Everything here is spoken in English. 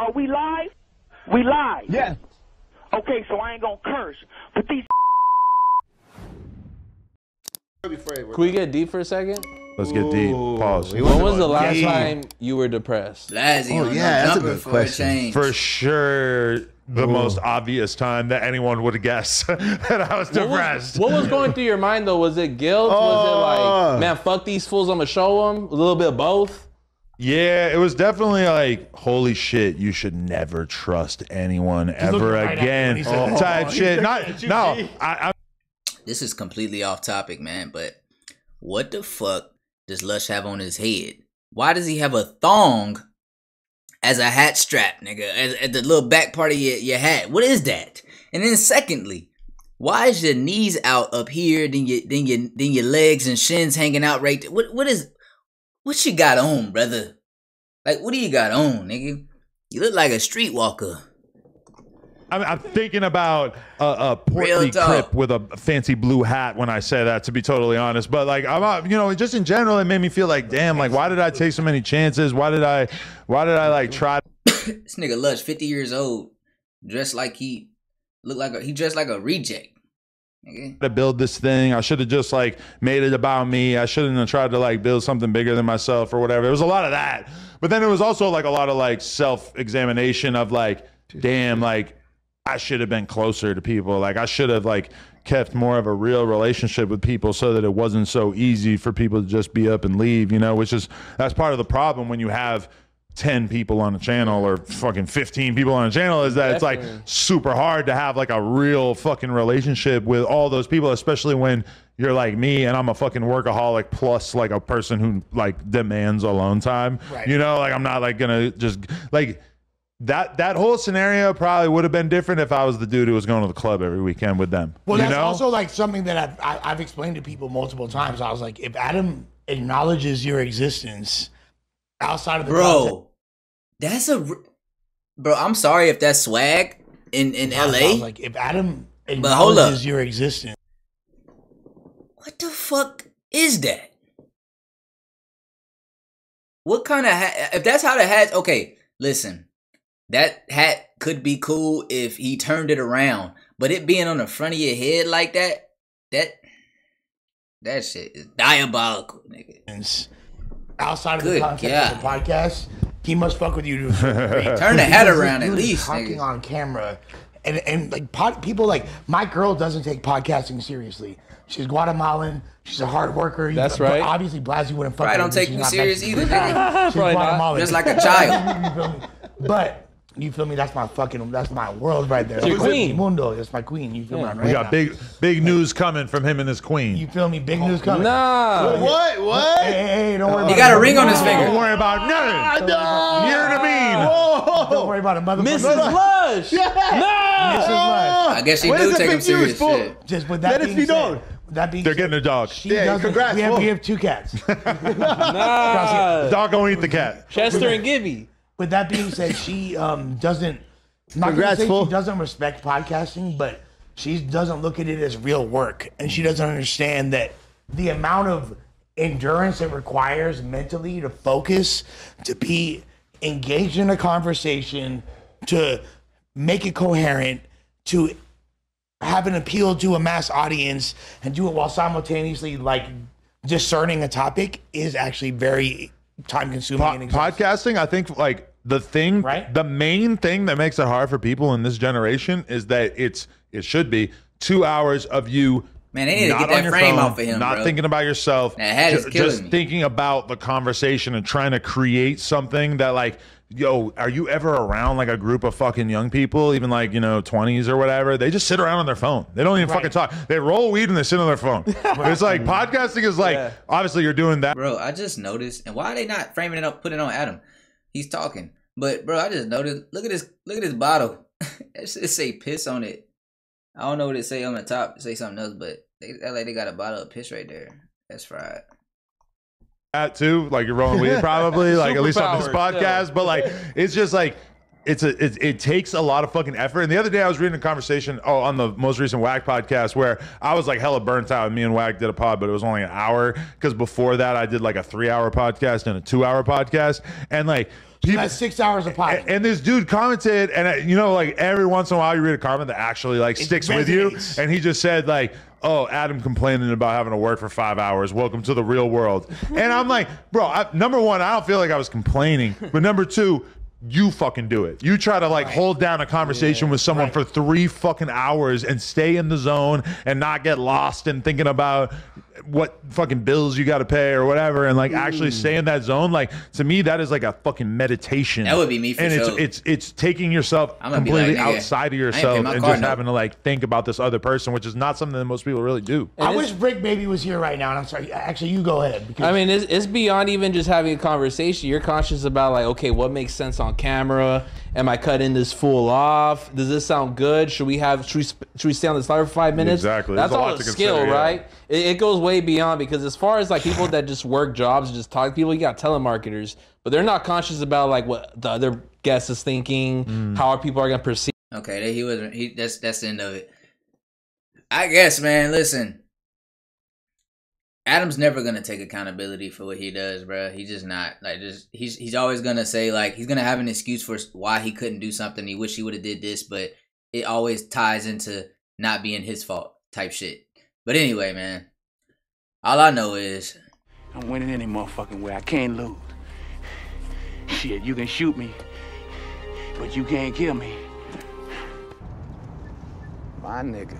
Are we live? We live. Yeah. Okay, so I ain't gonna curse, but these. Can we get deep for a second? Let's get deep. Pause. When was the last time you were depressed? Blazzy Oh, on yeah, that's a jumper good for question. A change. For sure, the most obvious time that anyone would guess that I was depressed. What was going through your mind though? Was it guilt? Was it like, man, fuck these fools, I'm gonna show them? A little bit of both? Yeah, it was definitely like, holy shit, you should never trust anyone ever again. Type shit. This is completely off topic, man, but what the fuck does Lush have on his head? Why does he have a thong as a hat strap, nigga? At the little back part of your hat. What is that? And then secondly, why is your knees out up here, then your legs and shins hanging out right there? What you got on, brother? Like, what do you got on, nigga? You look like a streetwalker. I'm thinking about a portly crip with a fancy blue hat when I say that, to be totally honest. But like, just in general, it made me feel like, damn, like, why did I take so many chances? Why did I like try? This nigga Lush, 50 years old, dressed like he dressed like a reject. Nigga. To build this thing, I should have just like made it about me. I shouldn't have tried to like build something bigger than myself or whatever. There was a lot of that, but then it was also like a lot of like self-examination of like, damn, like I should have been closer to people. Like I should have like kept more of a real relationship with people so that it wasn't so easy for people to just be up and leave, that's part of the problem when you have 10 people on a channel or fucking 15 people on a channel, is that it's like super hard to have like a real fucking relationship with all those people, especially when you're like me and I'm a fucking workaholic plus like a person who like demands alone time. Right. Like I'm not like gonna just like that whole scenario probably would have been different if I was the dude who was going to the club every weekend with them. Well, that's also like something that I've explained to people multiple times. I was like, if Adam acknowledges your existence outside of the content, bro, I'm sorry if that's swag in LA. I was like, if Adam acknowledges your existence, what the fuck is that? What kind of hat? If that's how the hat, okay, listen, that hat could be cool if he turned it around, but it being on the front of your head like that shit is diabolical, nigga. Outside of the context of the podcast, he must fuck with you. Turn the hat around at least. Talking on camera, and like people like my girl doesn't take podcasting seriously. She's Guatemalan. She's a hard worker. That's right. Obviously, Blazzy wouldn't fuck. I don't take me serious either. Nigga. She's Guatemalan, just like a child. You feel me? But you feel me? That's my world right there. It's your queen. Mundo. That's my queen. You feel me? We got big news coming from him and his queen. You feel me? Big news coming. Nah. What? Hey, don't worry about it. He got a ring on his finger. Don't worry about nothing. You're the mean. Don't worry about it, motherfucker. Mrs. Lush. No. Mrs. Lush. I guess she do take him serious. Shit. Just with that being said, they're getting a dog. Congrats. We have 2 cats. Nah. Dog gonna eat the cat. Chester and Gibby. With that being said, she doesn't. I'm not gonna say she doesn't respect podcasting, but she doesn't look at it as real work, and she doesn't understand that the amount of endurance it requires mentally to focus, to be engaged in a conversation, to make it coherent, to have an appeal to a mass audience, and do it while simultaneously like discerning a topic is actually very time consuming. Podcasting, I think like the main thing that makes it hard for people in this generation is that it should be 2 hours of you. Man, they need to get that frame off of him, not bro. thinking about yourself, that hat is killing just me. thinking about the conversation and trying to create something that like, yo, are you ever around like a group of fucking young people, even like, 20s or whatever? They just sit around on their phone. They don't even fucking talk. They roll weed and they sit on their phone. It's like podcasting is like, obviously you're doing that. Bro, I just noticed, and why are they not framing it up, putting it on Adam? He's talking. But bro, I just noticed, look at this bottle. It say piss on it. I don't know what it say on the top. It say something else, but they got a bottle of piss right there. That's fried. That too, like you're rolling weed probably, like at least on this podcast, but like it's just like it takes a lot of fucking effort. And the other day I was reading a conversation on the most recent WAG podcast where I was like hella burnt out, and me and WAG did a pod, but it was only an hour because before that I did like a 3-hour podcast and a 2-hour podcast, and like That's 6 hours of podcast. And this dude commented, and you know, like every once in a while you read a comment that actually like sticks with you. And he just said like, "Oh, Adam complaining about having to work for 5 hours. Welcome to the real world." And I'm like, bro, number one, I don't feel like I was complaining, but number two, you fucking do it. You try to like hold down a conversation with someone for 3 fucking hours and stay in the zone and not get lost in thinking about what fucking bills you got to pay or whatever, and like actually stay in that zone. Like, to me, that is like a fucking meditation. That would be me for sure. It's taking yourself completely outside of yourself and just having to like think about this other person, which is not something that most people really do. I wish Brick Baby was here right now, and I'm sorry. Actually, you go ahead. Because I mean, it's beyond even just having a conversation. You're conscious about like, okay, what makes sense on camera? Am I cutting this fool off? Does this sound good? Should we stay on this live for 5 minutes? Exactly. That's all a skill, right? It goes way beyond, because as far as like people that just work jobs and just talk to people, you got telemarketers, but they're not conscious about like what the other guest is thinking, how people are gonna perceive. Okay, that's the end of it. I guess, man. Listen, Adam's never gonna take accountability for what he does, bro. He's just not. Like, he's always gonna say like he's gonna have an excuse for why he couldn't do something. He wish he would have did this, but it always ties into not being his fault type shit. But anyway, man, all I know is I'm winning any motherfucking way. I can't lose. Shit, you can shoot me, but you can't kill me. My nigga.